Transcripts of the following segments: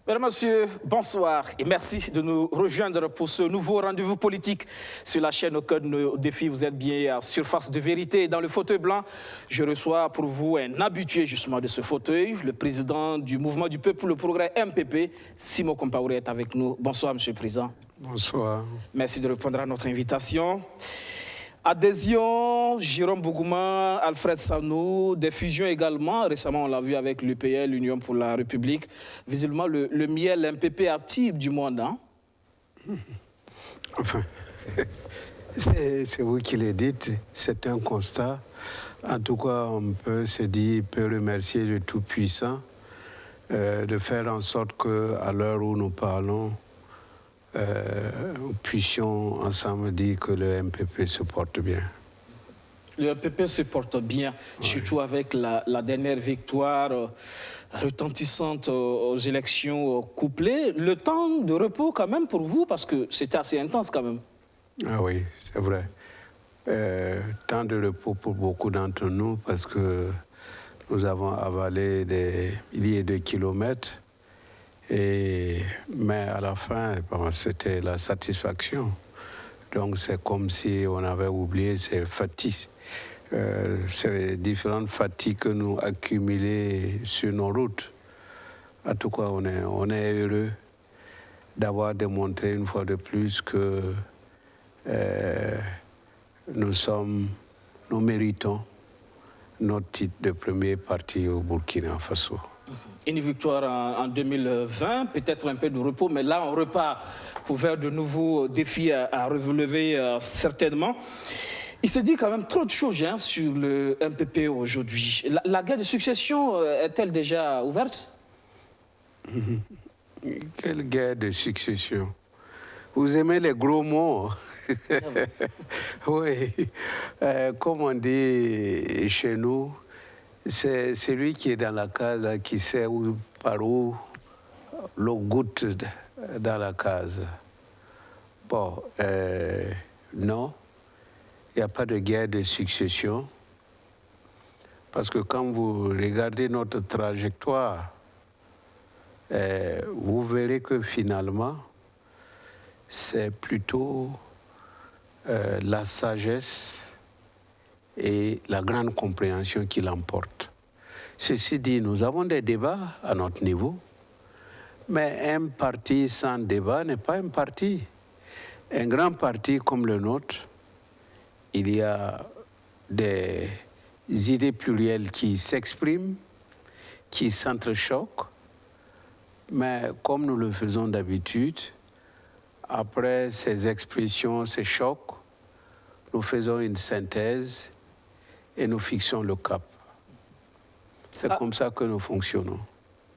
Mesdames, Messieurs, bonsoir et merci de nous rejoindre pour ce nouveau rendez-vous politique sur la chaîne Au cœur de nos défis. Vous êtes bien à Surface de Vérité. Dans le fauteuil blanc, je reçois pour vous un habitué justement de ce fauteuil, le président du Mouvement du Peuple pour le Progrès MPP, Simon Compaoré est avec nous. Bonsoir, Monsieur le Président. Bonsoir. Merci de répondre à notre invitation. Adhésion, Jérôme Bougouma, Alfred Sanou, des fusions également. Récemment, on l'a vu avec l'UPL, l'Union pour la République. Visiblement, le miel MPP actif du monde, hein? Enfin, c'est vous qui le dites, c'est un constat. En tout cas, on peut se dire, peut remercier le Tout-Puissant de faire en sorte qu'à l'heure où nous parlons, nous puissions ensemble dire que le MPP se porte bien. Le MPP se porte bien, oui. Surtout avec la dernière victoire retentissante aux élections couplées. Le temps de repos quand même pour vous, parce que c'était assez intense quand même. Ah oui, c'est vrai. Temps de repos pour beaucoup d'entre nous, parce que nous avons avalé des milliers de kilomètres. Mais à la fin, bon, c'était la satisfaction. Donc c'est comme si on avait oublié ces fatigues, ces différentes fatigues que nous accumulées sur nos routes. En tout cas, on est heureux d'avoir démontré une fois de plus que nous méritons notre titre de premier parti au Burkina Faso. Une victoire en 2020, peut-être un peu de repos, mais là, on repart pour faire de nouveaux défis à relever certainement. Il se dit quand même trop de choses hein, sur le MPP aujourd'hui. La guerre de succession est-elle déjà ouverte? Quelle guerre de succession? Vous aimez les gros mots? Oui, comme on dit chez nous, c'est celui qui est dans la case qui sait par où l'eau goutte dans la case. Bon, non, il n'y a pas de guerre de succession. Parce que quand vous regardez notre trajectoire, vous verrez que finalement, c'est plutôt la sagesse et la grande compréhension qui l'emporte. Ceci dit, nous avons des débats à notre niveau, mais un parti sans débat n'est pas un parti. Un grand parti comme le nôtre, il y a des idées plurielles qui s'expriment, qui s'entrechoquent, mais comme nous le faisons d'habitude, après ces expressions, ces chocs, nous faisons une synthèse et nous fixons le cap. C'est comme ça que nous fonctionnons.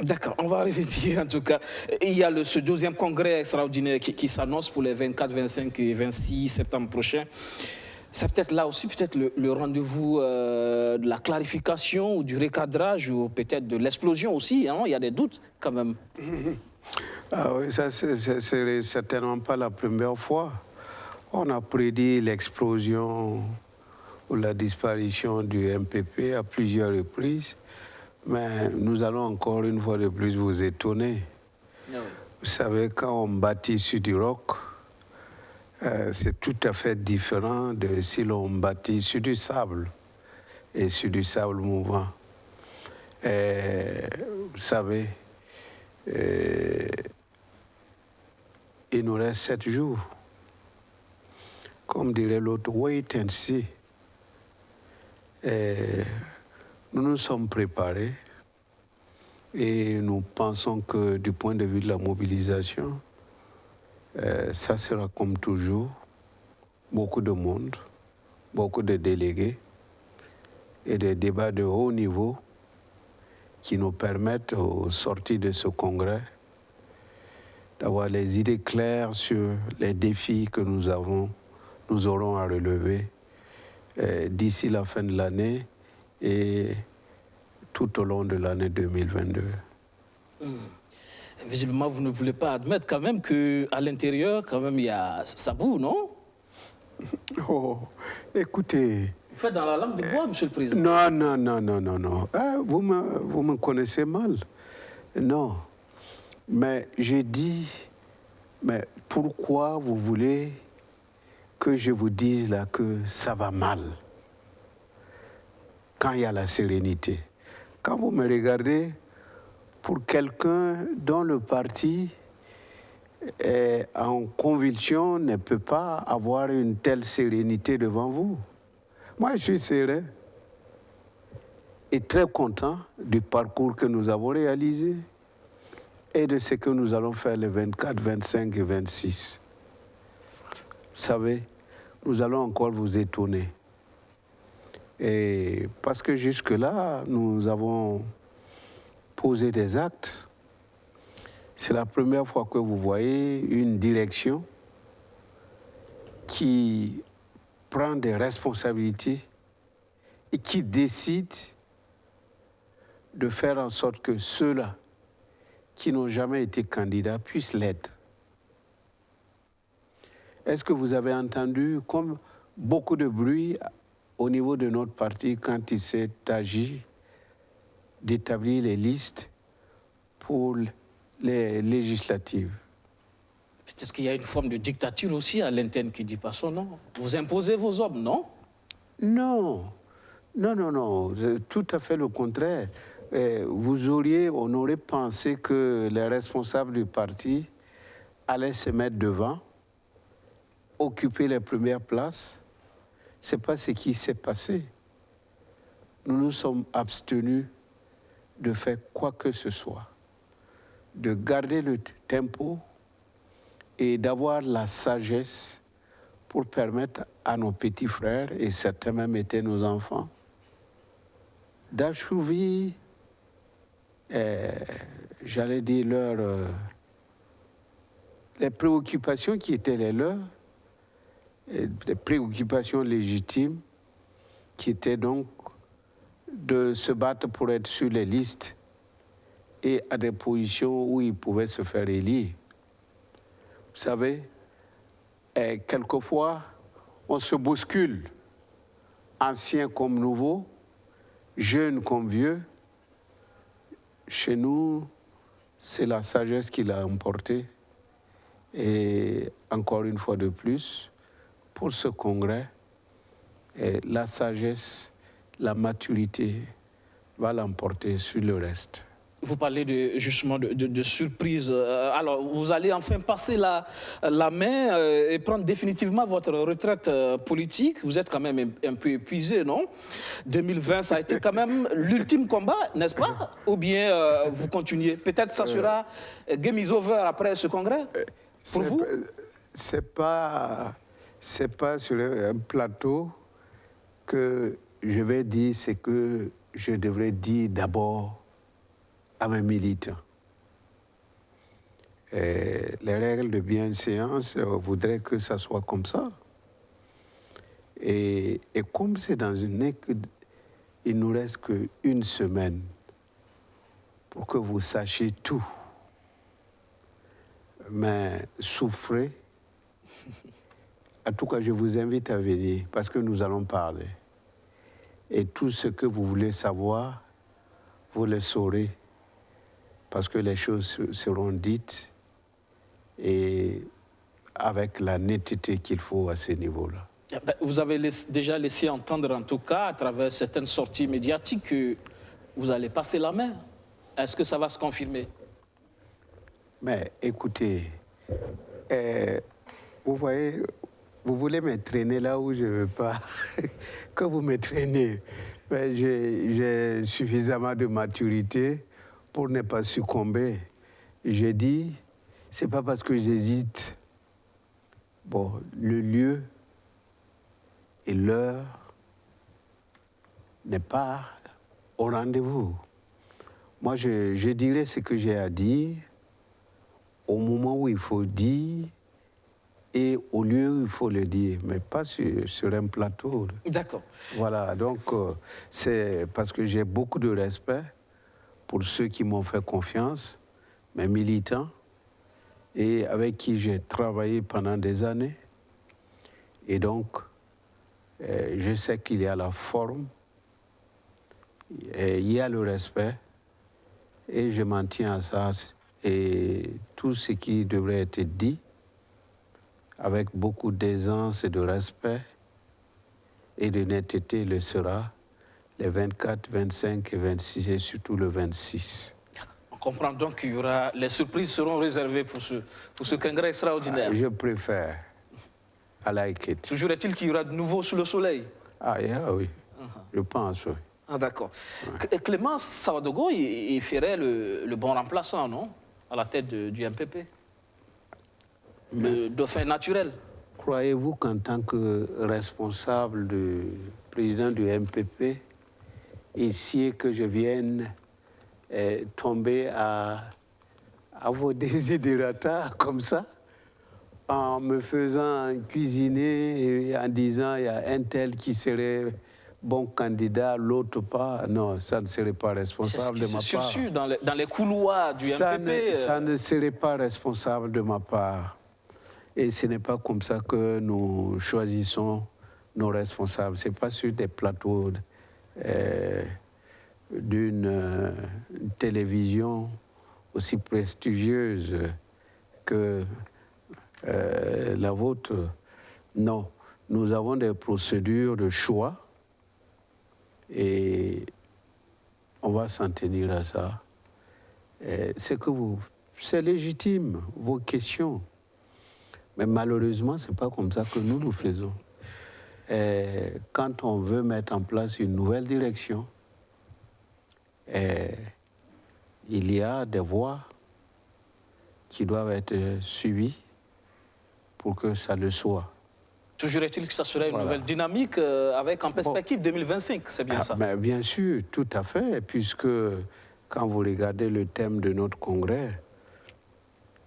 D'accord, on va revenir en tout cas. Il y a ce deuxième congrès extraordinaire qui s'annonce pour les 24, 25 et 26 septembre prochains. C'est peut-être là aussi le rendez-vous de la clarification ou du recadrage ou peut-être de l'explosion aussi. Hein? Il y a des doutes quand même. Ah oui, ça c'est certainement pas la première fois. On a prédit l'explosion ou la disparition du MPP à plusieurs reprises, mais nous allons encore une fois de plus vous étonner. Oui. Vous savez, quand on bâtit sur du roc, c'est tout à fait différent de si l'on bâtit sur du sable, et sur du sable mouvant. Vous savez, il nous reste 7 jours. Comme dirait l'autre, wait and see. Nous nous sommes préparés et nous pensons que du point de vue de la mobilisation, ça sera comme toujours, beaucoup de monde, beaucoup de délégués et des débats de haut niveau qui nous permettent, au sortir de ce congrès, d'avoir les idées claires sur les défis que nous aurons à relever d'ici la fin de l'année et tout au long de l'année 2022. Visiblement, vous ne voulez pas admettre quand même qu'à l'intérieur, quand même, ça boue, non? Oh, écoutez... Vous faites dans la langue de bois, Monsieur le Président. Non. Vous me connaissez mal. Non. Mais j'ai dit, mais pourquoi vous voulez que je vous dise là que ça va mal quand il y a la sérénité? Quand vous me regardez, pour quelqu'un dont le parti est en convulsion ne peut pas avoir une telle sérénité devant vous. Moi, je suis serein et très content du parcours que nous avons réalisé et de ce que nous allons faire les 24, 25 et 26. Vous savez, nous allons encore vous étonner. Et parce que jusque-là, nous avons posé des actes. C'est la première fois que vous voyez une direction qui prend des responsabilités et qui décide de faire en sorte que ceux-là qui n'ont jamais été candidats puissent l'être. Est-ce que vous avez entendu comme beaucoup de bruit au niveau de notre parti quand il s'est agi d'établir les listes pour les législatives? Peut-être qu'il y a une forme de dictature aussi à l'interne qui dit pas son nom. Vous imposez vos hommes, non? Non, non, tout à fait le contraire. On aurait pensé que les responsables du parti allaient se mettre devant, occuper les premières places. Ce n'est pas ce qui s'est passé. Nous nous sommes abstenus de faire quoi que ce soit, de garder le tempo et d'avoir la sagesse pour permettre à nos petits frères, et certains même étaient nos enfants, d'achouver, j'allais dire, les préoccupations qui étaient les leurs, des préoccupations légitimes, qui étaient donc de se battre pour être sur les listes et à des positions où ils pouvaient se faire élire. Vous savez, quelquefois, on se bouscule, anciens comme nouveaux, jeunes comme vieux. Chez nous, c'est la sagesse qui l'a emporté. Et encore une fois de plus, pour ce congrès, la sagesse, la maturité va l'emporter sur le reste. Vous parlez justement de surprise. Alors, vous allez enfin passer la main et prendre définitivement votre retraite politique. Vous êtes quand même un peu épuisé, non? 2020, ça a été quand même l'ultime combat, n'est-ce pas? Ou bien vous continuez? Peut-être ça sera game is over après ce congrès? Pour vous? C'est pas sur un plateau que je vais dire ce que je devrais dire d'abord à mes militants. Les règles de bienséance voudraient que ça soit comme ça. Et comme c'est dans il nous reste qu'une semaine pour que vous sachiez tout. Mais souffrez. En tout cas, je vous invite à venir parce que nous allons parler. Et tout ce que vous voulez savoir, vous le saurez. Parce que les choses seront dites et avec la netteté qu'il faut à ce niveau-là. Vous avez déjà laissé entendre, en tout cas, à travers certaines sorties médiatiques, que vous allez passer la main. Est-ce que ça va se confirmer? Mais écoutez, vous voyez, vous voulez me traîner là où je ne veux pas que vous me traînez. J'ai suffisamment de maturité pour ne pas succomber. J'ai dit, c'est pas parce que j'hésite. Bon, le lieu et l'heure n'est pas au rendez-vous. Moi, je dirai ce que j'ai à dire au moment où il faut dire et au lieu où il faut le dire, mais pas sur un plateau. D'accord. Voilà, donc c'est parce que j'ai beaucoup de respect pour ceux qui m'ont fait confiance, mes militants, et avec qui j'ai travaillé pendant des années. Et donc, je sais qu'il y a la forme, il y a le respect, et je m'en tiens à ça Et tout ce qui devrait être dit avec beaucoup d'aisance et de respect et de netteté le sera les 24, 25 et 26 et surtout le 26. On comprend donc qu'il y aura, les surprises seront réservées pour ce congrès extraordinaire. Je préfère. I like it. Toujours est-il qu'il y aura de nouveau sous le soleil? Ah, yeah, oui. Je pense, oui. Ah, d'accord. Ouais. Clément Sawadogo, il ferait le bon remplaçant, non? À la tête du MPP. Le dauphin naturel. Croyez-vous qu'en tant que responsable, président du MPP, ici que je vienne tomber à vos désidérata comme ça, en me faisant cuisiner et en disant il y a un tel qui serait bon candidat, l'autre pas. Non, ça ne serait pas responsable de ma part. C'est dans les couloirs du MPP. Ça ne serait pas responsable de ma part. Et ce n'est pas comme ça que nous choisissons nos responsables. Ce n'est pas sur des plateaux d'une télévision aussi prestigieuse que la vôtre. Non, nous avons des procédures de choix et on va s'en tenir à ça. C'est légitime, vos questions. Mais malheureusement, ce n'est pas comme ça que nous le faisons. Quand on veut mettre en place une nouvelle direction, il y a des voies qui doivent être suivies pour que ça le soit. Toujours est-il que ça serait une nouvelle dynamique avec en perspective 2025, c'est bien ça? Mais bien sûr, tout à fait, puisque quand vous regardez le thème de notre congrès,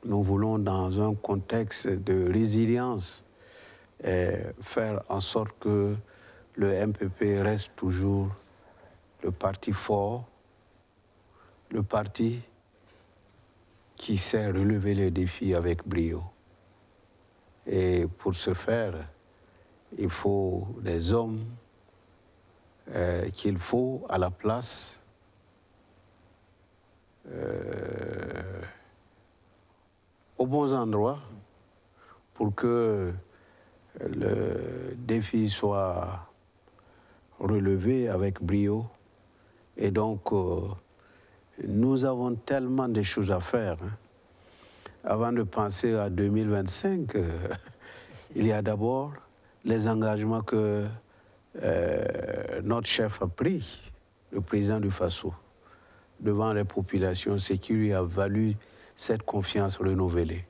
nous voulons, dans un contexte de résilience, faire en sorte que le MPP reste toujours le parti fort, le parti qui sait relever les défis avec brio. Et pour ce faire, il faut des hommes qu'il faut à la place aux bons endroits pour que le défi soit relevé avec brio. Et donc, nous avons tellement de choses à faire. Hein. Avant de penser à 2025, il y a d'abord les engagements que notre chef a pris, le président du FASO, devant les populations, ce qui lui a valu cette confiance renouvelée.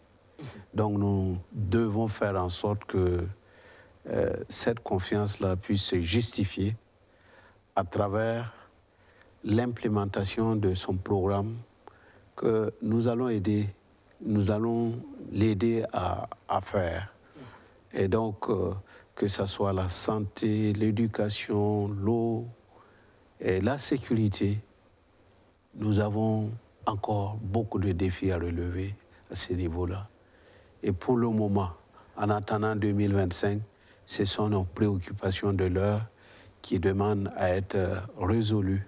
Donc nous devons faire en sorte que cette confiance-là puisse se justifier à travers l'implémentation de son programme que nous allons l'aider à faire. Et donc, que ce soit la santé, l'éducation, l'eau et la sécurité, nous avons encore beaucoup de défis à relever à ce niveau-là. Et pour le moment, en attendant 2025, ce sont nos préoccupations de l'heure qui demandent à être résolues.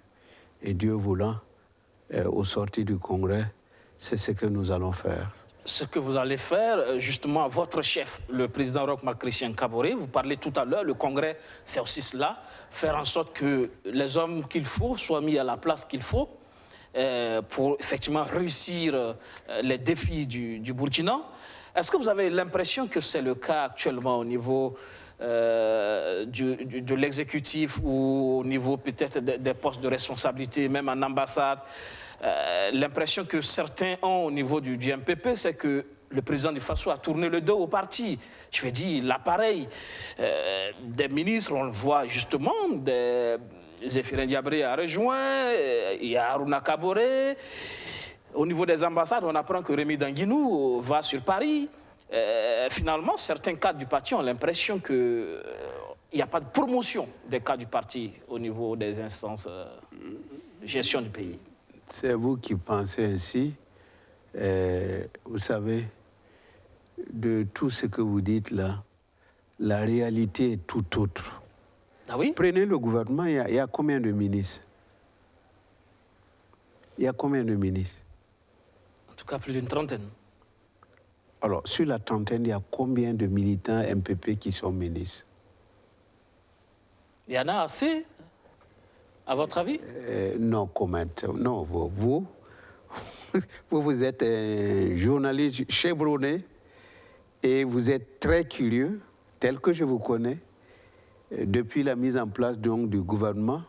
Et Dieu voulant, au sortir du Congrès, c'est ce que nous allons faire. Ce que vous allez faire, justement, votre chef, le président Roch Marc Christian Kaboré, vous parlez tout à l'heure, le Congrès, c'est aussi cela, faire en sorte que les hommes qu'il faut soient mis à la place qu'il faut pour effectivement réussir les défis du Burkina. Est-ce que vous avez l'impression que c'est le cas actuellement au niveau de l'exécutif ou au niveau peut-être des postes de responsabilité, même en ambassade? L'impression que certains ont au niveau du MPP, c'est que le président du FASO a tourné le dos au parti. Je veux dire, l'appareil des ministres, on le voit justement, Zéphirin Diabré a rejoint, il y a Aruna Kaboré. Au niveau des ambassades, on apprend que Rémi Danguinou va sur Paris. Finalement, certains cadres du parti ont l'impression qu'il n'y a pas de promotion des cadres du parti au niveau des instances de gestion du pays. C'est vous qui pensez ainsi. Vous savez, de tout ce que vous dites là, la réalité est tout autre. Ah oui? Prenez le gouvernement, il y a combien de ministres? Il y a combien de ministres? tout cas, plus d'une trentaine. Alors, sur la trentaine, il y a combien de militants MPP qui sont ministres? Il y en a assez, à votre avis? Non, comment? Non, vous êtes un journaliste chevronné et vous êtes très curieux, tel que je vous connais. Depuis la mise en place donc, du gouvernement,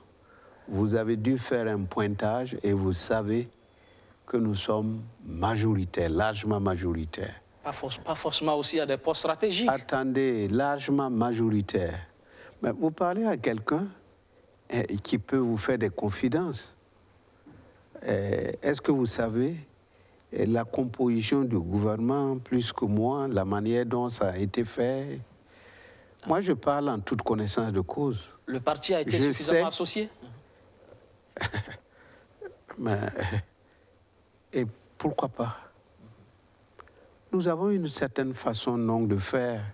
vous avez dû faire un pointage et vous savez que nous sommes majoritaires, largement majoritaires. Pas forcément aussi à des postes stratégiques. Attendez, largement majoritaires. Mais vous parlez à quelqu'un qui peut vous faire des confidences. Est-ce que vous savez la composition du gouvernement plus que moi, la manière dont ça a été fait? Moi, je parle en toute connaissance de cause. Le parti a été suffisamment associé? Mais, et pourquoi pas? Nous avons une certaine façon donc de faire.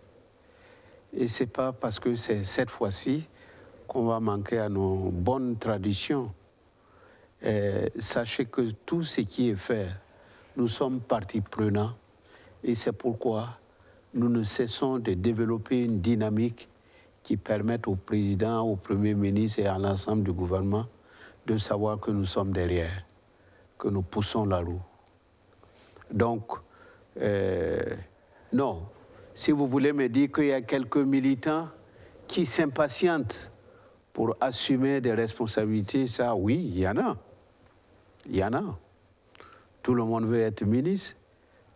Et ce n'est pas parce que c'est cette fois-ci qu'on va manquer à nos bonnes traditions. Sachez que tout ce qui est fait, nous sommes partie prenante. Et c'est pourquoi nous ne cessons de développer une dynamique qui permette au président, au Premier ministre et à l'ensemble du gouvernement de savoir que nous sommes derrière, que nous poussons la roue. Donc, non. Si vous voulez me dire qu'il y a quelques militants qui s'impatientent pour assumer des responsabilités, ça, oui, il y en a. Il y en a. Tout le monde veut être ministre,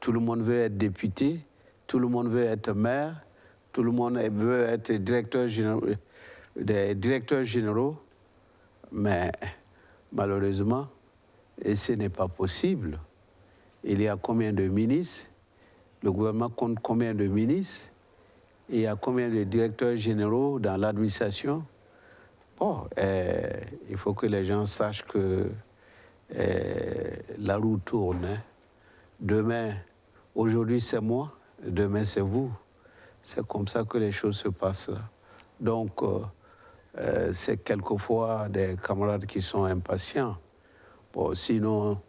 tout le monde veut être député, tout le monde veut être maire, tout le monde veut être directeur généraux, mais malheureusement, et ce n'est pas possible. Il y a combien de ministres? Le gouvernement compte combien de ministres? Il y a combien de directeurs généraux dans l'administration? Bon, il faut que les gens sachent que la roue tourne. Hein. Demain, aujourd'hui c'est moi, demain c'est vous. C'est comme ça que les choses se passent. Donc, c'est quelquefois des camarades qui sont impatients. Bon, sinon,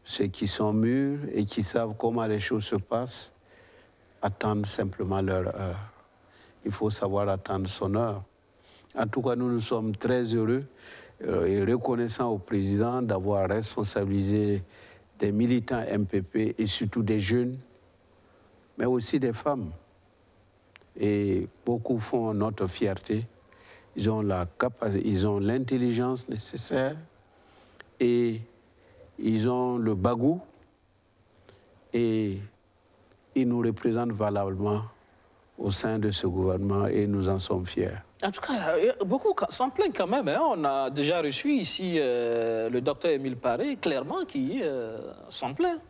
ceux qui sont mûrs et qui savent comment les choses se passent attendent simplement leur heure. Il faut savoir attendre son heure. En tout cas, nous sommes très heureux et reconnaissants au président d'avoir responsabilisé des militants MPP et surtout des jeunes, mais aussi des femmes. Et beaucoup font notre fierté. Ils ont la capacité, ils ont l'intelligence nécessaire et ils ont le bagou et ils nous représentent valablement au sein de ce gouvernement et nous en sommes fiers. En tout cas, beaucoup s'en plaignent quand même. Hein. On a déjà reçu ici le docteur Émile Paré, clairement, qui s'en plaint.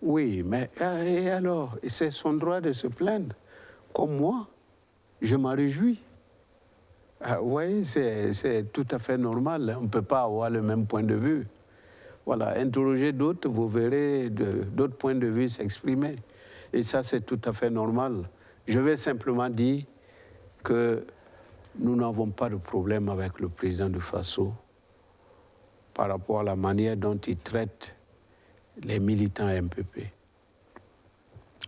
Oui, mais et alors? C'est son droit de se plaindre. Comme moi, je m'en réjouis. Vous voyez, c'est tout à fait normal. On ne peut pas avoir le même point de vue. Voilà, interrogez d'autres, vous verrez d'autres points de vue s'exprimer. Et ça, c'est tout à fait normal. Je vais simplement dire que nous n'avons pas de problème avec le président du Faso par rapport à la manière dont il traite les militants MPP.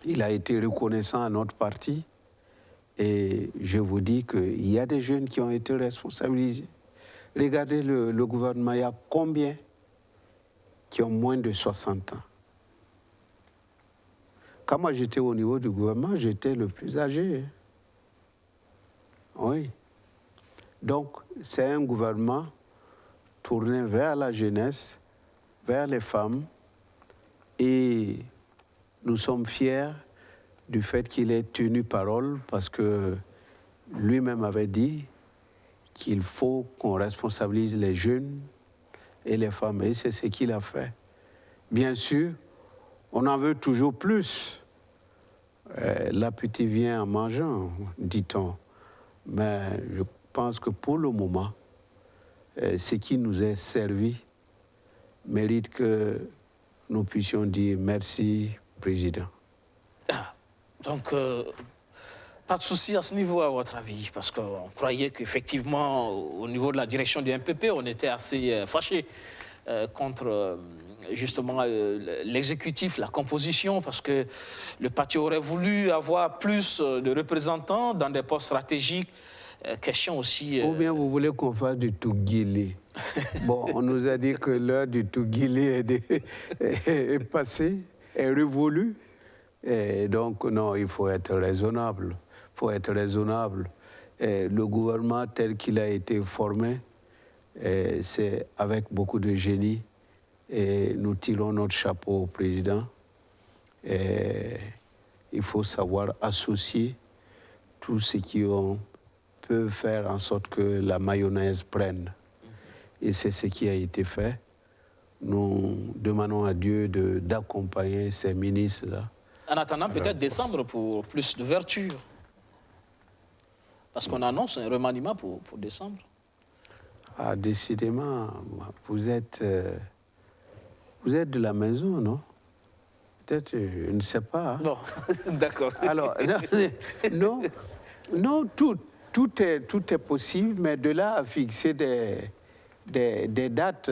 Il a été reconnaissant à notre parti et je vous dis qu'il y a des jeunes qui ont été responsabilisés. Regardez le gouvernement, il y a combien qui ont moins de 60 ans? Quand moi j'étais au niveau du gouvernement, j'étais le plus âgé. Oui. Donc, c'est un gouvernement tourné vers la jeunesse, vers les femmes, et nous sommes fiers du fait qu'il ait tenu parole parce que lui-même avait dit qu'il faut qu'on responsabilise les jeunes et les femmes, et c'est ce qu'il a fait. Bien sûr, on en veut toujours plus. L'appétit vient en mangeant, dit-on. Mais je pense que pour le moment, ce qui nous est servi mérite que nous puissions dire merci, Président. Ah, donc, pas de souci à ce niveau, à votre avis, parce qu'on croyait qu'effectivement, au niveau de la direction du MPP, on était assez fâchés contre justement l'exécutif, la composition, parce que le parti aurait voulu avoir plus de représentants dans des postes stratégiques. Question aussi... Ou bien vous voulez qu'on fasse du Touguilé. Bon, on nous a dit que l'heure du Touguilé est passée, est révolue. Et donc, non, il faut être raisonnable. Il faut être raisonnable. Et le gouvernement tel qu'il a été formé, c'est avec beaucoup de génie. Et nous tirons notre chapeau au président. Et il faut savoir associer tout ce qui peut faire en sorte que la mayonnaise prenne. Et c'est ce qui a été fait. Nous demandons à Dieu d'accompagner ces ministres-là. En attendant peut-être décembre pour plus de vertu. Parce qu'on annonce un remaniement pour décembre. Ah, décidément, vous êtes de la maison, non? Peut-être, je ne sais pas. Hein? Bon, d'accord. Alors, non, tout est possible, mais de là à fixer des dates,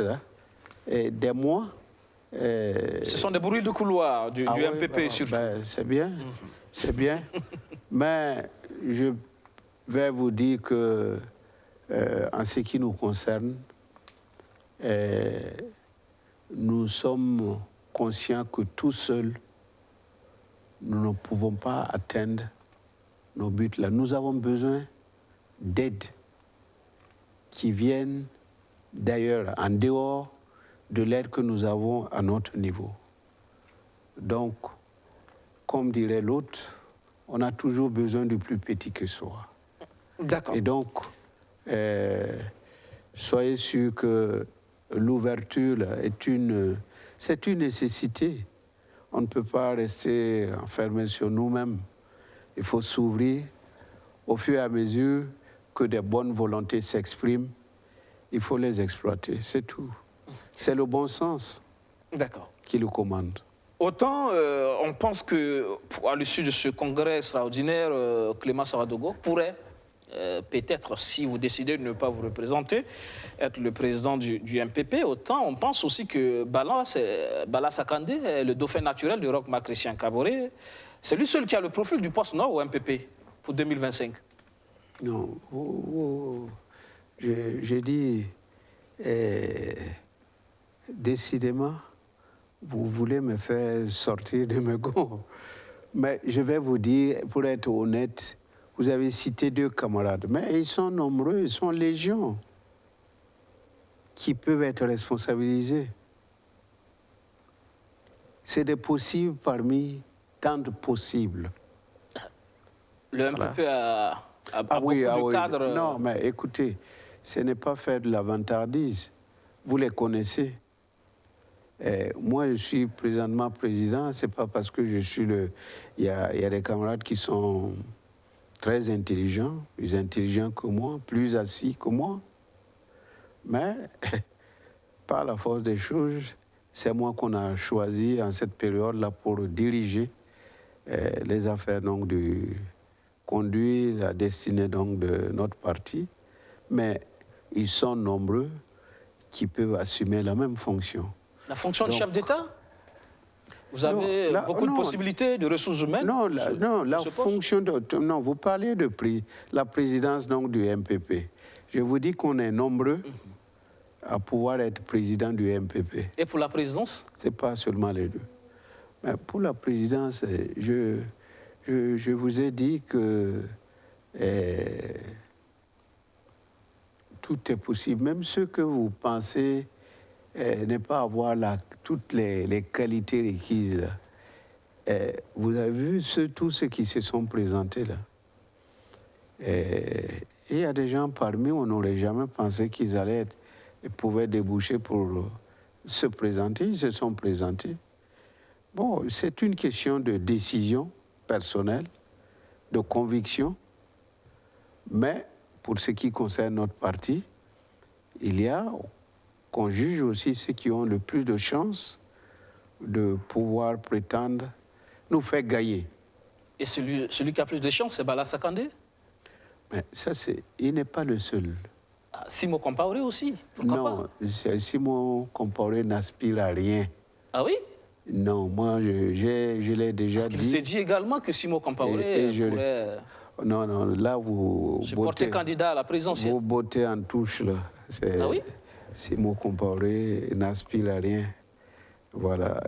des mois... Ce sont des bruits de couloir du MPP, surtout. Ben, c'est bien, c'est bien. Mais je vais vous dire que, en ce qui nous concerne, nous sommes conscients que tout seuls, nous ne pouvons pas atteindre nos buts là. Nous avons besoin d'aide qui viennent d'ailleurs, en dehors de l'aide que nous avons à notre niveau. Donc, comme dirait l'autre, on a toujours besoin du plus petit que soi. D'accord. Et donc, soyez sûrs que l'ouverture c'est une nécessité. On ne peut pas rester enfermé sur nous-mêmes. Il faut s'ouvrir au fur et à mesure que des bonnes volontés s'expriment. Il faut les exploiter, c'est tout. C'est le bon sens qui le commande. Autant on pense qu'à l'issue de ce congrès extraordinaire, Clément Savadogo pourrait peut-être, si vous décidez de ne pas vous représenter, être le président du MPP. Autant on pense aussi que Bala Sakandé, le dauphin naturel du Roch Marc Christian Kaboré, c'est lui seul qui a le profil du poste nord au MPP pour 2025. Non, j'ai dit, décidément, vous voulez me faire sortir de mes gonds. Mais je vais vous dire, pour être honnête, vous avez cité 2 camarades, mais ils sont nombreux, ils sont légion, qui peuvent être responsabilisés. C'est des possibles parmi tant de possibles. Le MPP a beaucoup de cadres... Non, mais écoutez, ce n'est pas faire de la vantardise. Vous les connaissez. Moi, je suis présentement président, ce n'est pas parce que je suis le... Il y a des camarades qui sont très intelligents, plus intelligents que moi, plus assis que moi. Mais, par la force des choses, c'est moi qu'on a choisi en cette période-là pour diriger les affaires donc, conduire la destinée donc, de notre parti. Mais ils sont nombreux qui peuvent assumer la même fonction. La fonction de chef d'État? Vous avez beaucoup de possibilités de ressources humaines? Non, la fonction de... Non, vous parlez de la présidence donc, du MPP. Je vous dis qu'on est nombreux à pouvoir être président du MPP. Et pour la présidence? Ce n'est pas seulement les deux. Mais pour la présidence, je vous ai dit que tout est possible. Même ceux que vous pensez ne pas avoir toutes les qualités requises. Vous avez vu tous ceux qui se sont présentés là. Et il y a des gens parmi où on n'aurait jamais pensé qu'ils pouvaient déboucher pour se présenter. Ils se sont présentés. Bon, c'est une question de décision personnelle, de conviction. Mais pour ce qui concerne notre parti, il y a qu'on juge aussi ceux qui ont le plus de chances de pouvoir prétendre nous faire gagner. Et celui qui a plus de chances, c'est Bala Sakandé? Mais ça, il n'est pas le seul. Simo Compaoré aussi, pourquoi pas? Non, Simo Compaoré n'aspire à rien. Ah oui? Non, moi, je l'ai déjà dit. Parce qu'il s'est dit également que Simo Compaoré pourrait non, là, vous se porter candidat à la présidentielle. Vous bottez en touche, là. Ah oui? Simo Compaoré n'aspire à rien. Voilà.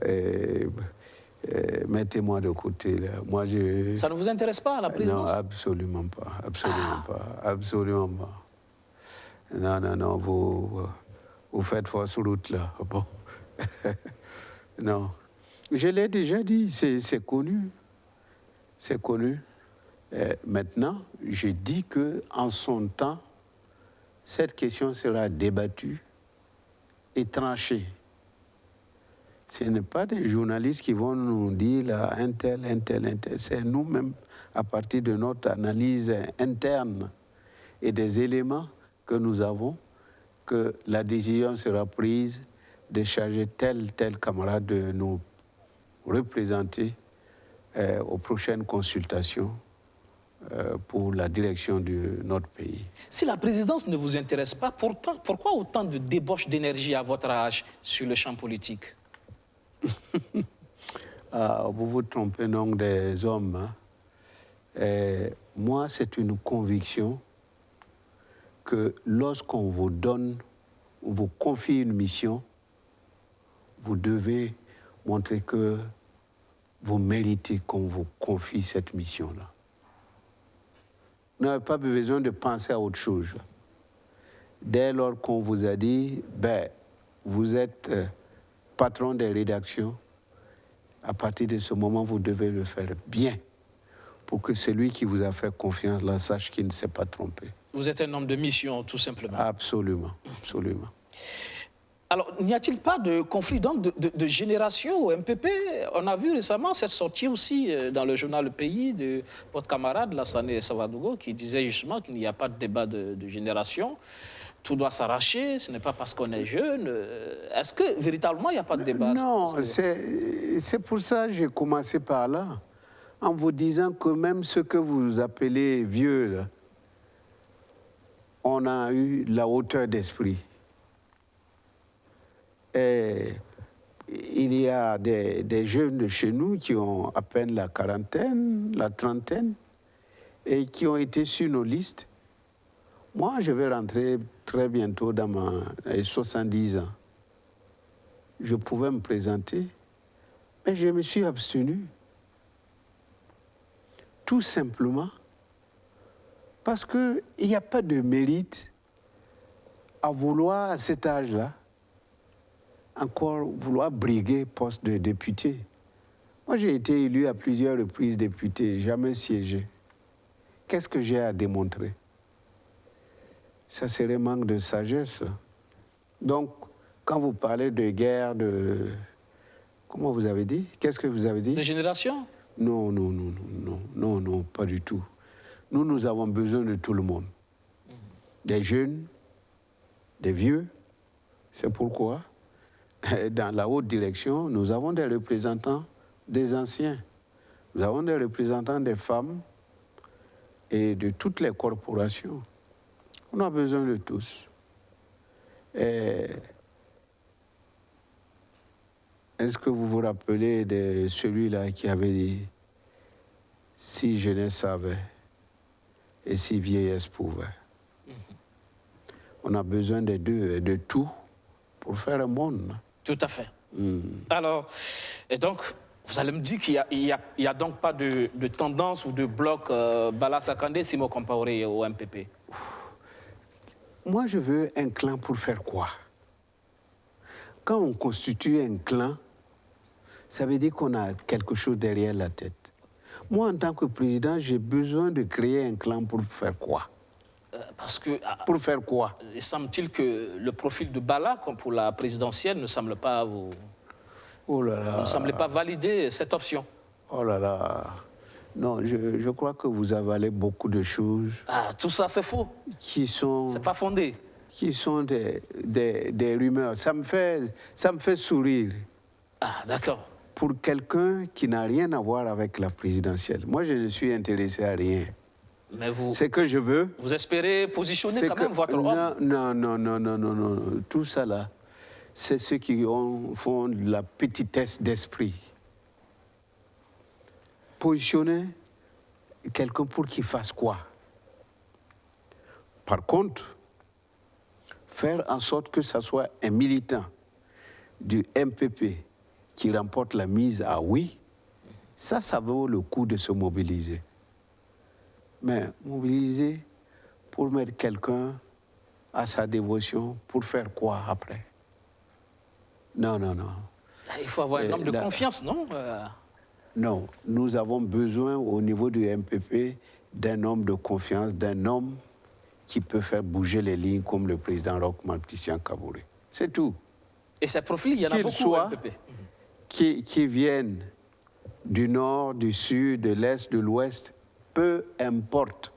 Mettez-moi de côté, là. Moi, Ça ne vous intéresse pas, la présidence? Non, absolument pas. Absolument pas. Absolument pas. Non, vous faites fausse route, là. Bon. Non. Je l'ai déjà dit, c'est connu. C'est connu. Maintenant, je dis qu'en son temps, cette question sera débattue et tranchée. Ce n'est pas des journalistes qui vont nous dire là, un tel. C'est nous-mêmes, à partir de notre analyse interne et des éléments que nous avons, que la décision sera prise de charger tel camarade de nous représenter aux prochaines consultations pour la direction de notre pays. Si la présidence ne vous intéresse pas, pourquoi autant de débauche d'énergie à votre âge sur le champ politique? Vous vous trompez, non, des hommes. Hein. Moi, c'est une conviction que lorsqu'on vous donne, on vous confie une mission, vous devez montrer que vous méritez qu'on vous confie cette mission-là. Vous n'avez pas besoin de penser à autre chose. Dès lors qu'on vous a dit, vous êtes patron des rédactions, à partir de ce moment, vous devez le faire bien pour que celui qui vous a fait confiance là sache qu'il ne s'est pas trompé. Vous êtes un homme de mission, tout simplement. Absolument, absolument. Alors, n'y a-t-il pas de conflit donc de génération au MPP? On a vu récemment cette sortie aussi dans le journal Le Pays de votre camarade Lassane Savadogo qui disait justement qu'il n'y a pas de débat de génération. Tout doit s'arracher, ce n'est pas parce qu'on est jeune. Est-ce que véritablement il n'y a pas de débat? Non, c'est pour ça que j'ai commencé par là, en vous disant que même ce que vous appelez vieux, là, on a eu la hauteur d'esprit. Et il y a des jeunes de chez nous qui ont à peine la quarantaine, la trentaine, et qui ont été sur nos listes. Moi, je vais rentrer très bientôt dans mes 70 ans. Je pouvais me présenter, mais je me suis abstenu. Tout simplement parce qu'il n'y a pas de mérite à vouloir, à cet âge-là, encore vouloir briguer poste de député. Moi, j'ai été élu à plusieurs reprises député, jamais siégé. Qu'est-ce que j'ai à démontrer? Ça serait manque de sagesse. Donc, quand vous parlez de guerre, comment vous avez dit? Qu'est-ce que vous avez dit? De génération? Non, pas du tout. Nous avons besoin de tout le monde. Des jeunes, des vieux. C'est pourquoi, dans la haute direction, nous avons des représentants des anciens. Nous avons des représentants des femmes et de toutes les corporations. On a besoin de tous. Est-ce que vous vous rappelez de celui-là qui avait dit « Si jeunesse savait et si vieillesse pouvait ». On a besoin des deux et de tout pour faire un monde. Tout à fait. Alors, et donc, vous allez me dire qu'il n'y a donc pas de tendance ou de bloc Bala Sakandé, Simo Compaoré au MPP? Moi, je veux un clan pour faire quoi? Quand on constitue un clan, ça veut dire qu'on a quelque chose derrière la tête. Moi, en tant que président, j'ai besoin de créer un clan pour faire quoi? Parce que... Pour faire quoi? Il semble-t-il que le profil de Bala, comme pour la présidentielle, ne semble pas vous... Oh là là. Vous ne semblez pas valider cette option. Oh là là. Non, je crois que vous avalez beaucoup de choses. Ah, tout ça, c'est faux. Qui sont... C'est pas fondé. Qui sont des rumeurs. Ça me fait sourire. Ah, d'accord. Pour quelqu'un qui n'a rien à voir avec la présidentielle. Moi, je ne suis intéressé à rien. Mais vous... C'est que je veux... Vous espérez positionner quand même votre homme? Non. Tout ça là, c'est ceux qui font de la petitesse d'esprit. Positionner quelqu'un pour qu'il fasse quoi? Par contre, faire en sorte que ce soit un militant du MPP qui remporte la mise à oui, ça vaut le coup de se mobiliser. Mais mobiliser pour mettre quelqu'un à sa dévotion, pour faire quoi après? Non, non, non. Il faut avoir un homme de confiance, non? Non, nous avons besoin au niveau du MPP d'un homme de confiance, d'un homme qui peut faire bouger les lignes comme le président Roch Marc Christian Kaboré. C'est tout. Et ces profils, il y en a beaucoup au MPP. Qui viennent du nord, du sud, de l'est, de l'ouest, peu importe,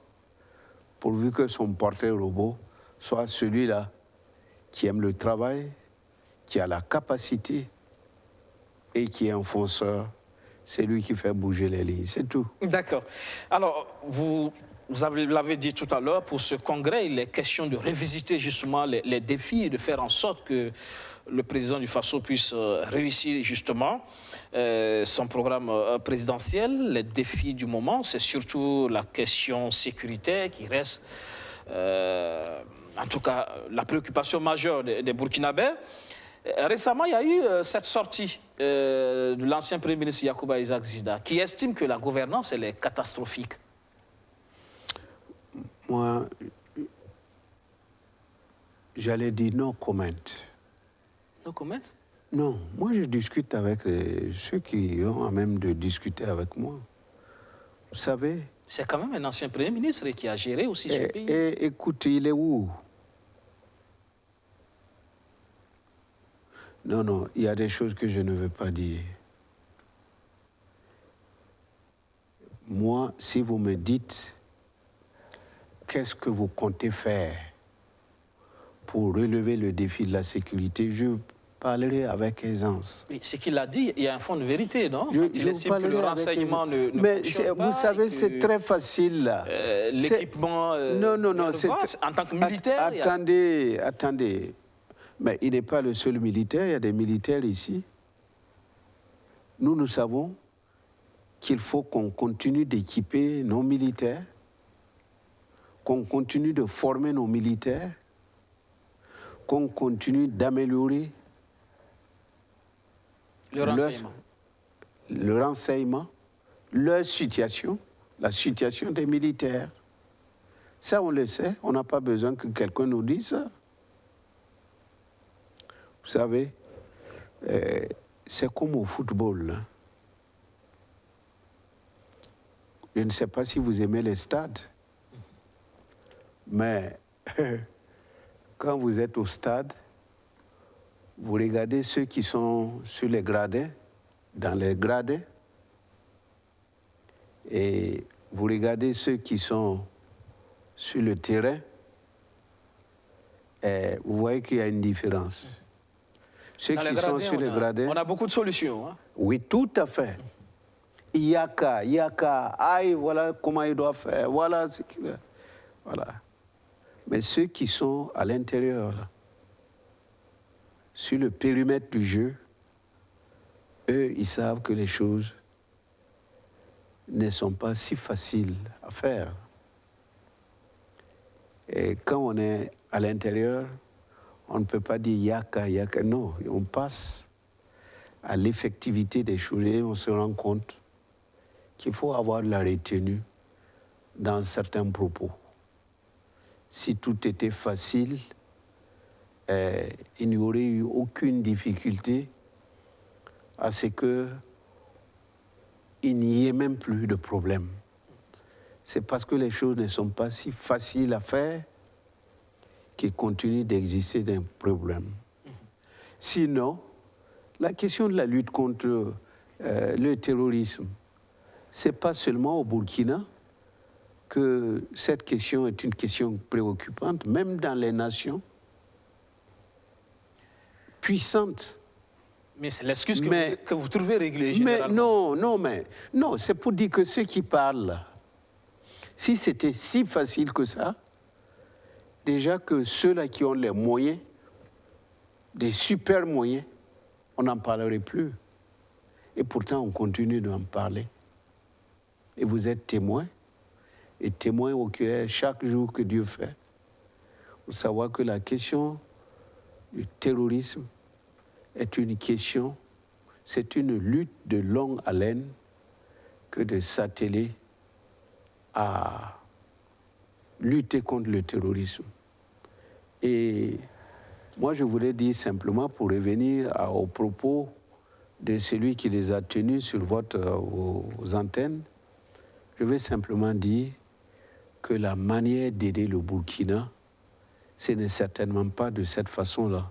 pourvu que son portrait robot soit celui-là qui aime le travail, qui a la capacité et qui est un fonceur. C'est lui qui fait bouger les lignes, c'est tout. D'accord. Alors, vous l'avez dit tout à l'heure, pour ce congrès, il est question de revisiter justement les défis et de faire en sorte que le président du Faso puisse réussir justement son programme présidentiel. Les défis du moment, c'est surtout la question sécuritaire qui reste, en tout cas, la préoccupation majeure des Burkinabés. Récemment, il y a eu cette sortie de l'ancien Premier ministre Yacouba Isaac Zida, qui estime que la gouvernance, elle est catastrophique. Moi, j'allais dire no comment. No comment? Non, moi je discute avec ceux qui ont à même de discuter avec moi. Vous savez... C'est quand même un ancien Premier ministre qui a géré aussi ce pays. Et écoute, il est où? Non, non, il y a des choses que je ne veux pas dire. Moi, si vous me dites qu'est-ce que vous comptez faire pour relever le défi de la sécurité, je parlerai avec aisance. Ce qu'il a dit, il y a un fond de vérité, non? Il estime que le renseignement ne fonctionne pas. Vous savez, c'est très facile, là. L'équipement... non, c'est... En tant que militaire... Attendez. Mais il n'est pas le seul militaire, il y a des militaires ici. Nous savons qu'il faut qu'on continue d'équiper nos militaires, qu'on continue de former nos militaires, qu'on continue d'améliorer le renseignement, leur situation, la situation des militaires. Ça, on le sait, on n'a pas besoin que quelqu'un nous dise ça. Vous savez, c'est comme au football. Hein. Je ne sais pas si vous aimez les stades, mais quand vous êtes au stade, vous regardez ceux qui sont sur les gradins, dans les gradins, et vous regardez ceux qui sont sur le terrain, et vous voyez qu'il y a une différence. Ceux qui sont sur les gradins... On a beaucoup de solutions. Hein? Oui, tout à fait. Yaka, aïe, voilà comment il doit faire, voilà ce qu'il a. Voilà. Mais ceux qui sont à l'intérieur, sur le périmètre du jeu, eux, ils savent que les choses ne sont pas si faciles à faire. Et quand on est à l'intérieur, on ne peut pas dire yaka, non. On passe à l'effectivité des choses et on se rend compte qu'il faut avoir de la retenue dans certains propos. Si tout était facile, il n'y aurait eu aucune difficulté à ce qu'il n'y ait même plus de problème. C'est parce que les choses ne sont pas si faciles à faire qu'il continue d'exister des problèmes. Sinon, la question de la lutte contre le terrorisme, ce n'est pas seulement au Burkina que cette question est une question préoccupante, même dans les nations puissantes. Mais c'est l'excuse que vous trouvez régulière généralement. Non, c'est pour dire que ceux qui parlent, si c'était si facile que ça, déjà que ceux-là qui ont les moyens des super moyens, on n'en parlerait plus. Et pourtant, on continue d'en parler. Et vous êtes témoin, et témoin oculaire chaque jour que Dieu fait. Pour savoir que la question du terrorisme est une question, c'est une lutte de longue haleine que de s'atteler à lutter contre le terrorisme. Et moi, je voulais dire simplement, pour revenir aux propos de celui qui les a tenus sur vos antennes, je vais simplement dire que la manière d'aider le Burkina, ce n'est certainement pas de cette façon-là.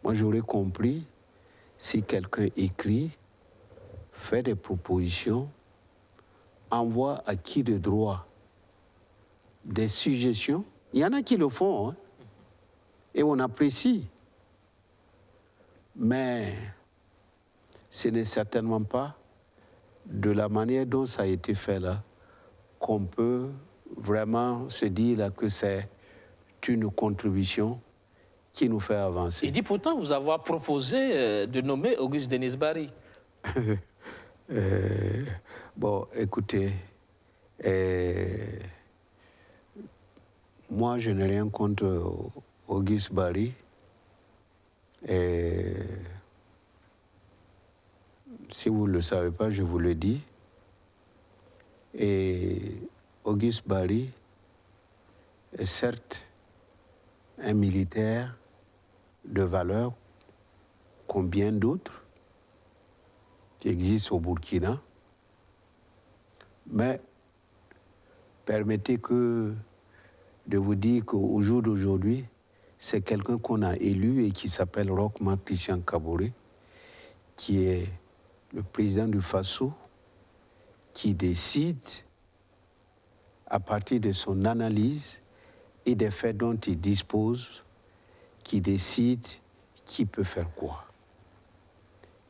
Moi, j'aurais compris si quelqu'un écrit, fait des propositions, envoie à qui de droit des suggestions. Il y en a qui le font, hein, et on apprécie. Mais ce n'est certainement pas de la manière dont ça a été fait là qu'on peut vraiment se dire là que c'est une contribution qui nous fait avancer. Il dit pourtant vous avoir proposé de nommer Auguste Denis Barry. Bon, écoutez, moi je n'ai rien contre Auguste Barry. Si vous ne le savez pas, je vous le dis. Et Auguste Barry est certes un militaire de valeur, comme bien d'autres qui existent au Burkina. Mais permettez de vous dire qu'au jour d'aujourd'hui, c'est quelqu'un qu'on a élu et qui s'appelle Roch Marc Christian Kaboré, qui est le président du FASO, qui décide, à partir de son analyse et des faits dont il dispose, qui décide qui peut faire quoi.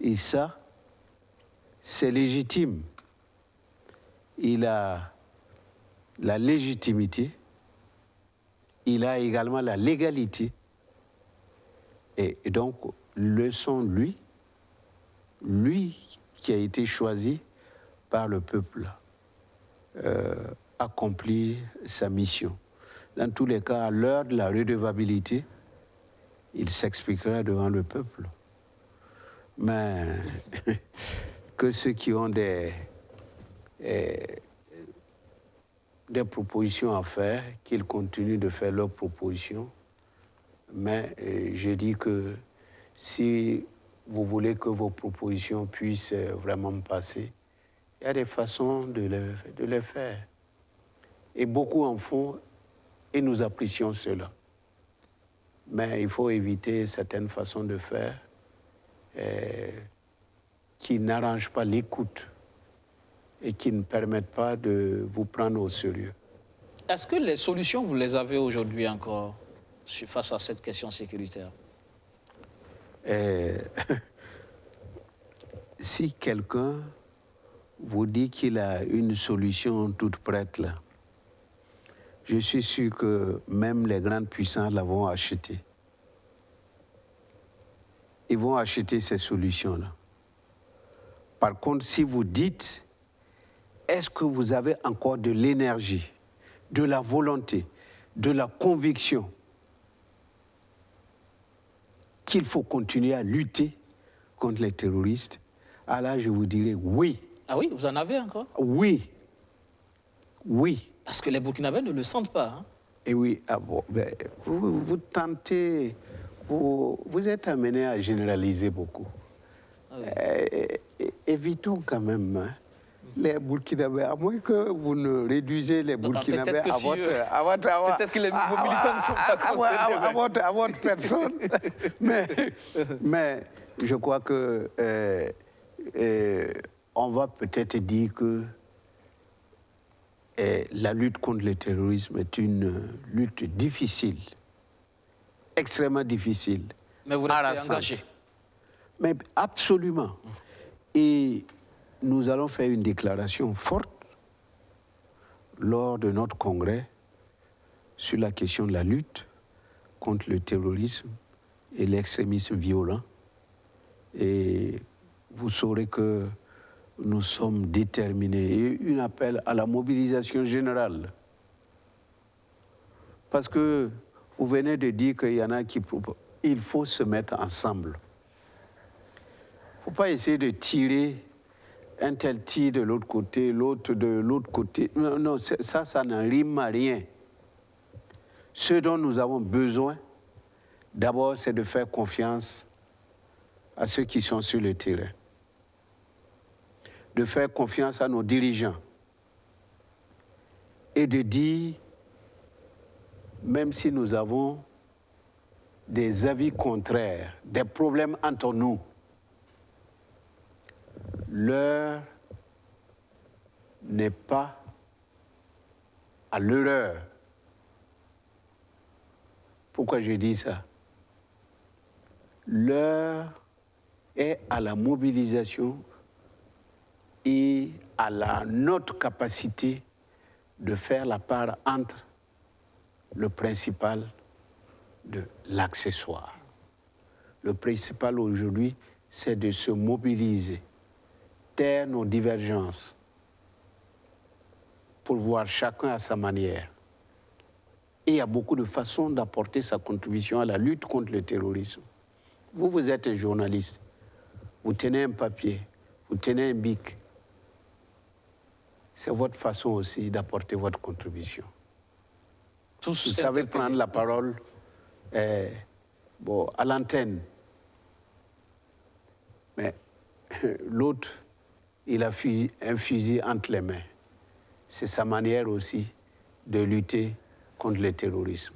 Et ça, c'est légitime. Il a la légitimité, il a également la légalité. Et donc, laissons-lui, lui qui a été choisi par le peuple, accomplir sa mission. Dans tous les cas, à l'heure de la redevabilité, il s'expliquera devant le peuple. Mais que ceux qui ont des propositions à faire, qu'ils continuent de faire leurs propositions. Mais je dis que si vous voulez que vos propositions puissent vraiment passer, il y a des façons de les faire. Et beaucoup en font et nous apprécions cela. Mais il faut éviter certaines façons de faire qui n'arrangent pas l'écoute et qui ne permettent pas de vous prendre au sérieux. Est-ce que les solutions, vous les avez aujourd'hui encore face à cette question sécuritaire? Si quelqu'un vous dit qu'il a une solution toute prête là, je suis sûr que même les grandes puissances la vont acheter. Ils vont acheter ces solutions-là. Par contre, si vous dites, est-ce que vous avez encore de l'énergie, de la volonté, de la conviction qu'il faut continuer à lutter contre les terroristes, ah là, je vous dirais oui. Ah oui, vous en avez encore? Oui. Oui. Parce que les Burkinabés ne le sentent pas. Hein? Et oui, ah bon, ben, vous tentez, vous êtes amené à généraliser beaucoup. Ah oui. Évitons quand même les Burkinabés, à moins que vous ne réduisez les Burkinabés à votre... Peut-être que vos militants ne sont pas concernés. À votre personne. mais je crois que on va peut-être dire que la lutte contre le terrorisme est une lutte difficile, extrêmement difficile. Mais vous restez engagé. Mais absolument. Et nous allons faire une déclaration forte lors de notre congrès sur la question de la lutte contre le terrorisme et l'extrémisme violent. Et vous saurez que nous sommes déterminés. Et un appel à la mobilisation générale. Parce que vous venez de dire qu'il y en a qui proposent. Il faut se mettre ensemble. Il ne faut pas essayer de tirer un tel tir de l'autre côté, l'autre de l'autre côté. Non, non, ça n'en rime à rien. Ce dont nous avons besoin, d'abord, c'est de faire confiance à ceux qui sont sur le terrain. De faire confiance à nos dirigeants. Et de dire, même si nous avons des avis contraires, des problèmes entre nous, l'heure n'est pas à l'erreur. Pourquoi je dis ça? L'heure est à la mobilisation et à notre capacité de faire la part entre le principal de l'accessoire. Le principal aujourd'hui, c'est de se mobiliser, taire nos divergences, pour voir chacun à sa manière. Et il y a beaucoup de façons d'apporter sa contribution à la lutte contre le terrorisme. Vous êtes un journaliste, vous tenez un papier, vous tenez un bic. C'est votre façon aussi d'apporter votre contribution. Vous savez prendre la parole à l'antenne. Mais l'autre, il a un fusil entre les mains. C'est sa manière aussi de lutter contre le terrorisme.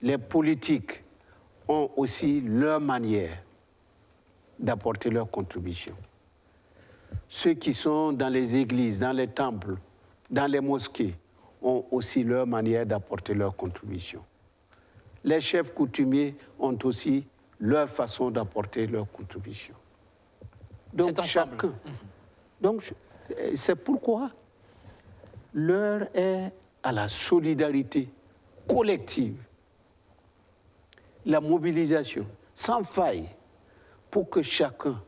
Les politiques ont aussi leur manière d'apporter leur contribution. Ceux qui sont dans les églises, dans les temples, dans les mosquées, ont aussi leur manière d'apporter leur contribution. Les chefs coutumiers ont aussi leur façon d'apporter leur contribution. Donc chacun. Donc c'est pourquoi l'heure est à la solidarité collective, la mobilisation sans faille pour que chacun,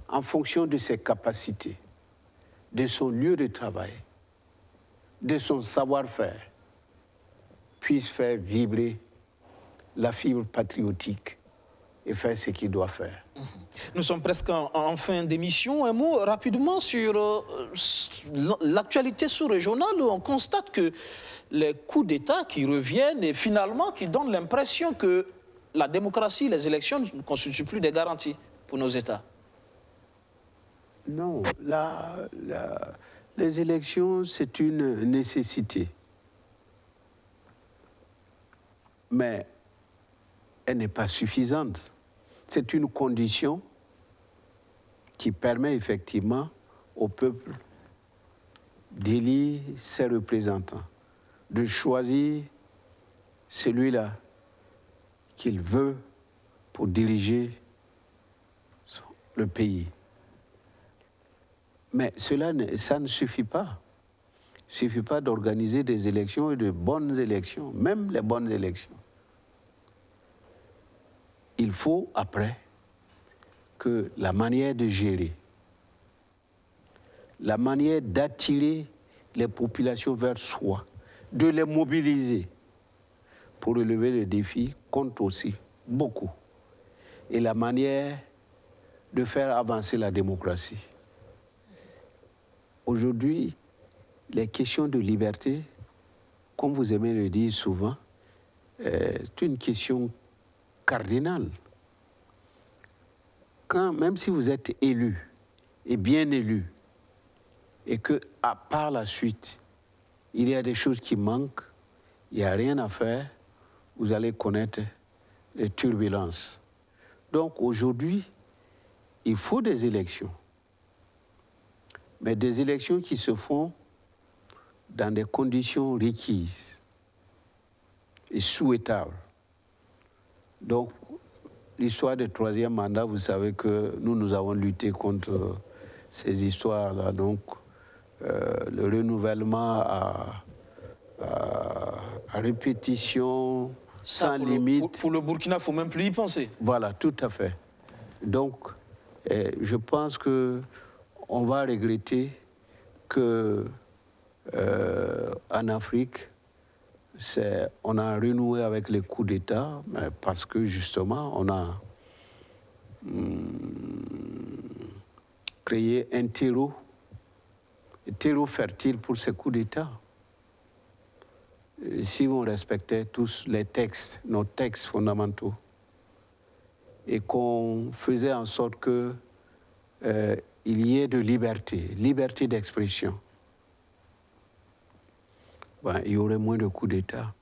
en fonction de ses capacités, de son lieu de travail, de son savoir-faire, puisse faire vibrer la fibre patriotique et faire ce qu'il doit faire. Nous sommes presque en fin d'émission. Un mot rapidement sur l'actualité sous-régionale. On constate que les coups d'État qui reviennent et finalement qui donnent l'impression que la démocratie, les élections ne constituent plus des garanties pour nos États. Non, les élections, c'est une nécessité. Mais elle n'est pas suffisante. C'est une condition qui permet effectivement au peuple d'élire ses représentants, de choisir celui-là qu'il veut pour diriger le pays. Mais ça ne suffit pas. Il ne suffit pas d'organiser des élections et de bonnes élections, même les bonnes élections. Il faut, après, que la manière de gérer, la manière d'attirer les populations vers soi, de les mobiliser pour relever le défi compte aussi beaucoup. Et la manière de faire avancer la démocratie. Aujourd'hui, les questions de liberté, comme vous aimez le dire souvent, c'est une question cardinale. Même si vous êtes élu, et bien élu, et que par la suite, il y a des choses qui manquent, il n'y a rien à faire, vous allez connaître les turbulences. Donc aujourd'hui, il faut des élections. Mais des élections qui se font dans des conditions requises et souhaitables. Donc, l'histoire du troisième mandat, vous savez que nous avons lutté contre ces histoires-là. Donc, le renouvellement à répétition, sans limite. Pour le Burkina, il ne faut même plus y penser. Voilà, tout à fait. Donc, je pense qu'on va regretter qu'en Afrique, on a renoué avec les coups d'État, parce que justement, on a créé un terreau fertile pour ces coups d'État. Si on respectait tous les textes, nos textes fondamentaux, et qu'on faisait en sorte qu'il y ait de liberté d'expression, il y aurait moins de coups d'État.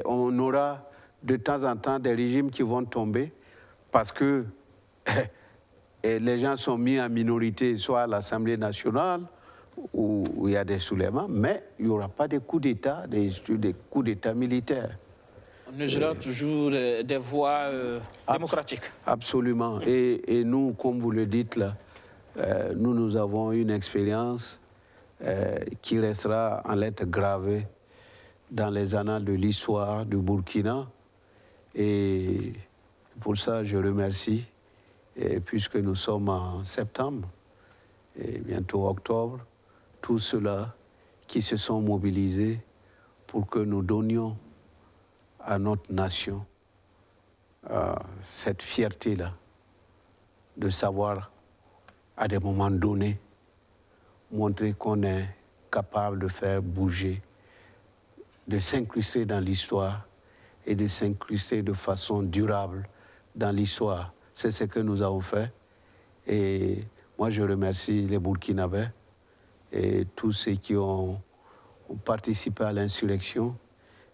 On aura de temps en temps des régimes qui vont tomber parce que les gens sont mis en minorité, soit à l'Assemblée nationale, où il y a des soulèvements, mais il n'y aura pas de coups d'État, des coups d'État militaires. On usera toujours des voies démocratiques. Absolument. Et nous, comme vous le dites là, nous avons une expérience qui restera en lettres gravées dans les annales de l'histoire du Burkina. Et pour ça, je remercie, puisque nous sommes en septembre, et bientôt octobre, tous ceux-là qui se sont mobilisés pour que nous donnions à notre nation cette fierté-là de savoir, à des moments donnés, montrer qu'on est capable de faire bouger, de s'incruster dans l'histoire et de s'incruster de façon durable dans l'histoire. C'est ce que nous avons fait. Et moi, je remercie les Burkinabés et tous ceux qui ont participé à l'insurrection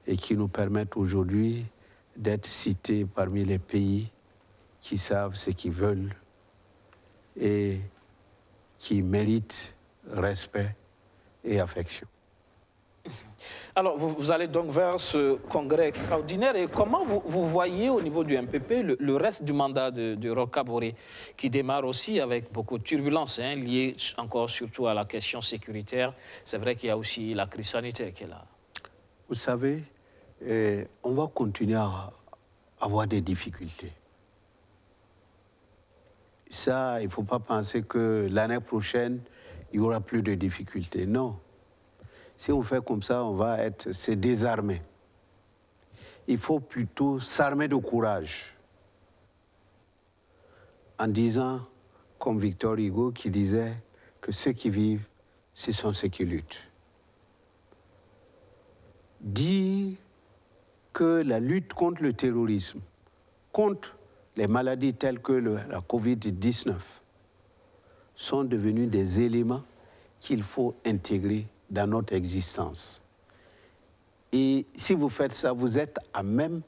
et qui nous permettent aujourd'hui d'être cités parmi les pays qui savent ce qu'ils veulent et qui méritent respect et affection. Alors, vous allez donc vers ce congrès extraordinaire. Et comment vous voyez au niveau du MPP le reste du mandat de Roch Kaboré, qui démarre aussi avec beaucoup de turbulences, liées encore surtout à la question sécuritaire. C'est vrai qu'il y a aussi la crise sanitaire qui est là. Vous savez, on va continuer à avoir des difficultés. Ça, il ne faut pas penser que l'année prochaine, il n'y aura plus de difficultés. Non. Si on fait comme ça, on va se désarmer. Il faut plutôt s'armer de courage. En disant, comme Victor Hugo qui disait que ceux qui vivent, ce sont ceux qui luttent. Dire que la lutte contre le terrorisme, contre les maladies telles que la Covid-19, sont devenus des éléments qu'il faut intégrer dans notre existence. Et si vous faites ça, vous êtes à même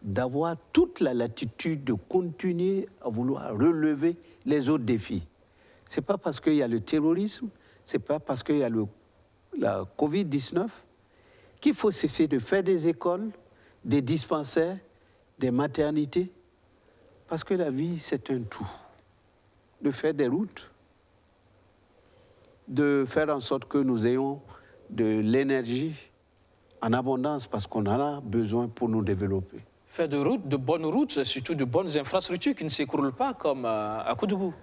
d'avoir toute la latitude de continuer à vouloir relever les autres défis. Ce n'est pas parce qu'il y a le terrorisme, ce n'est pas parce qu'il y a la Covid-19 qu'il faut cesser de faire des écoles, des dispensaires, des maternités, parce que la vie, c'est un tout. De faire des routes, de faire en sorte que nous ayons de l'énergie en abondance parce qu'on en a besoin pour nous développer. Faire de bonnes routes, surtout de bonnes infrastructures qui ne s'écroulent pas comme à Koudougou.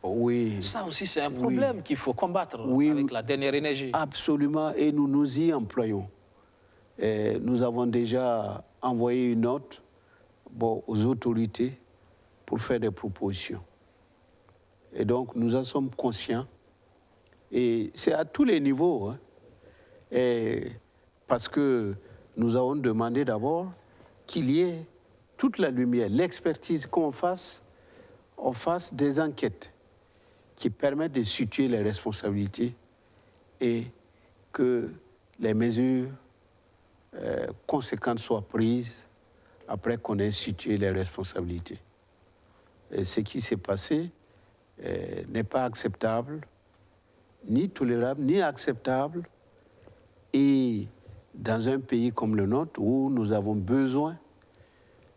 Oui. Ça aussi, c'est un problème qu'il faut combattre avec la dernière énergie. Absolument, et nous nous y employons. Et nous avons déjà envoyé une note aux autorités pour faire des propositions. Et donc, nous en sommes conscients. Et c'est à tous les niveaux. Parce que nous avons demandé d'abord qu'il y ait toute la lumière, l'expertise, qu'on fasse des enquêtes qui permettent de situer les responsabilités et que les mesures conséquentes soient prises après qu'on ait situé les responsabilités. Et ce qui s'est passé n'est pas acceptable, ni tolérable, ni acceptable. Et dans un pays comme le nôtre, où nous avons besoin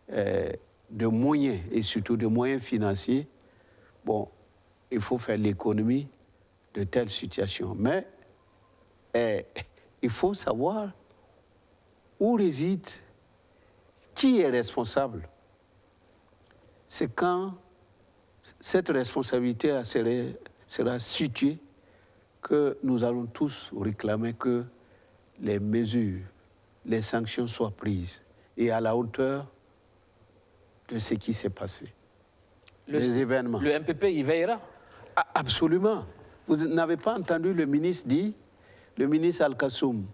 de moyens, et surtout de moyens financiers, il faut faire l'économie de telles situations. Mais il faut savoir où réside, qui est responsable? C'est quand cette responsabilité sera située que nous allons tous réclamer que les mesures, les sanctions soient prises et à la hauteur de ce qui s'est passé. Les événements. Le MPP y veillera? Ah, absolument. Vous n'avez pas entendu le ministre dire, le ministre Al-Kassoum,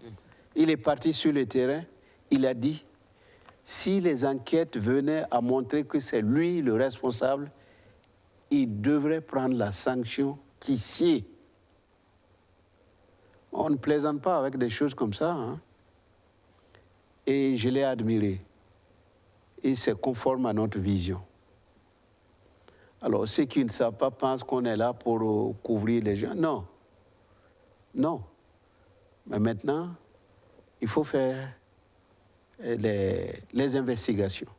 il est parti sur le terrain, il a dit, si les enquêtes venaient à montrer que c'est lui le responsable, il devrait prendre la sanction qui sied. On ne plaisante pas avec des choses comme ça, hein. Et je l'ai admiré. Et c'est conforme à notre vision. Alors, ceux qui ne savent pas pensent qu'on est là pour couvrir les gens. Non. Non. Mais maintenant, il faut faire les investigations,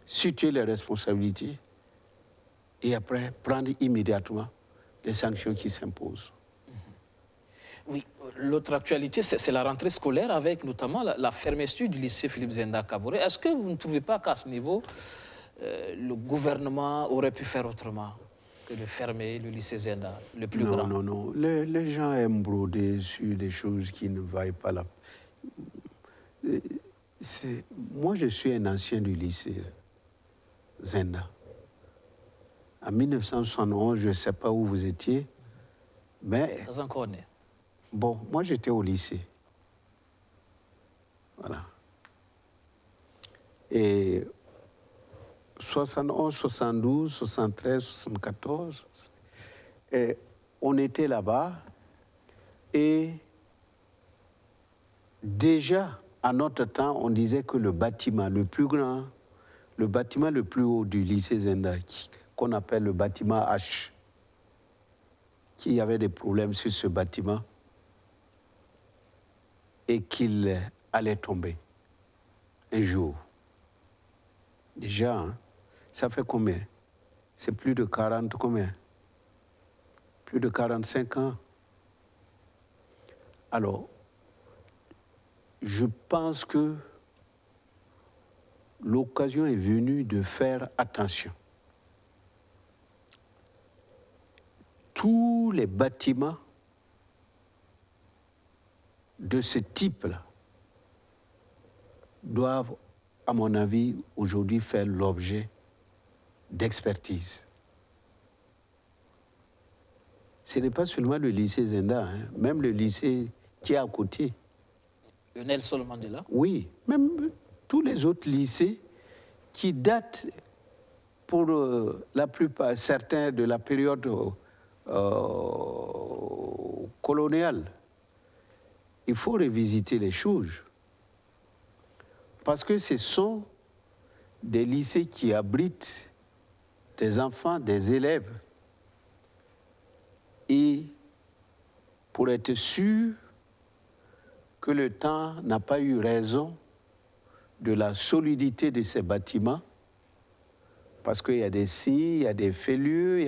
situer les responsabilités et après prendre immédiatement les sanctions qui s'imposent. Oui, l'autre actualité, c'est la rentrée scolaire avec notamment la fermeture du lycée Philippe Zenda Kaboré. Est-ce que vous ne trouvez pas qu'à ce niveau, le gouvernement aurait pu faire autrement que de fermer le lycée Zenda, le plus grand? Non, non, non. Les gens aiment broder sur des choses qui ne vaillent pas là. Moi, je suis un ancien du lycée Zenda. En 1971, je ne sais pas où vous étiez, mais... Pas encore né. Bon, moi, j'étais au lycée. Voilà. Et 71, 72, 73, 74, et on était là-bas et déjà, à notre temps, on disait que le bâtiment le plus grand, le bâtiment le plus haut du lycée Zenda, qu'on appelle le bâtiment H, qu'il y avait des problèmes sur ce bâtiment et qu'il allait tomber un jour. Déjà, hein, ça fait combien? C'est plus de 40 combien? Plus de 45 ans. Alors, je pense que l'occasion est venue de faire attention. Tous les bâtiments de ce type-là doivent, à mon avis, aujourd'hui faire l'objet d'expertise. Ce n'est pas seulement le lycée Zenda, hein, même le lycée qui est à côté. Le Nelson Mandela? Oui, même tous les autres lycées qui datent pour la plupart, certains de la période coloniale. Il faut revisiter les choses. Parce que ce sont des lycées qui abritent des enfants, des élèves. Et pour être sûr que le temps n'a pas eu raison de la solidité de ces bâtiments, parce qu'il y a des signes, il y a des fêlures,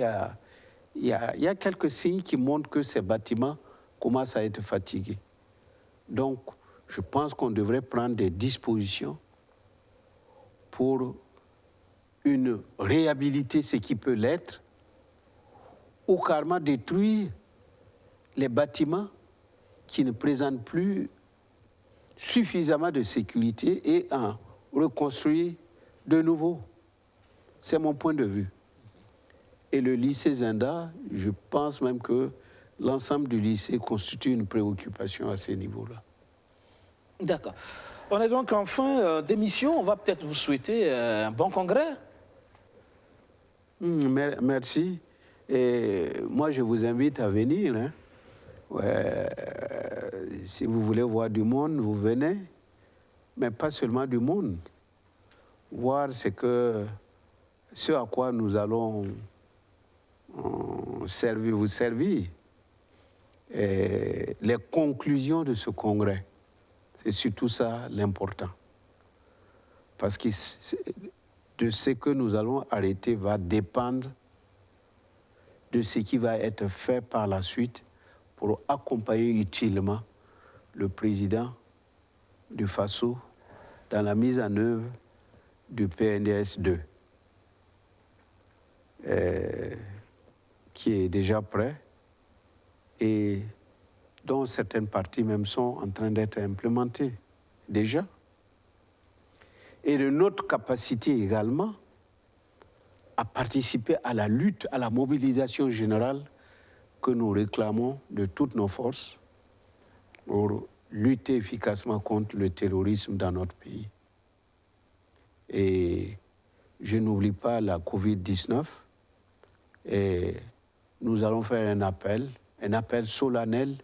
il y a quelques signes qui montrent que ces bâtiments commencent à être fatigués. Donc, je pense qu'on devrait prendre des dispositions pour réhabiliter ce qui peut l'être, ou carrément détruire les bâtiments qui ne présentent plus suffisamment de sécurité et en reconstruire de nouveau. C'est mon point de vue. Et le lycée Zenda, je pense même que l'ensemble du lycée constitue une préoccupation à ce niveau-là. D'accord. On est donc en fin d'émission. On va peut-être vous souhaiter un bon congrès. Merci. Et moi, je vous invite à venir. Hein. Ouais, si vous voulez voir du monde, vous venez. Mais pas seulement du monde. Voir ce à quoi nous allons vous servir. Et les conclusions de ce congrès. C'est surtout ça l'important. Parce que de ce que nous allons arrêter va dépendre de ce qui va être fait par la suite pour accompagner utilement le président du Faso dans la mise en œuvre du PNDS 2, qui est déjà prêt et dont certaines parties même sont en train d'être implémentées déjà. Et de notre capacité également à participer à la lutte, à la mobilisation générale que nous réclamons de toutes nos forces pour lutter efficacement contre le terrorisme dans notre pays. Et je n'oublie pas la Covid-19 et nous allons faire un appel solennel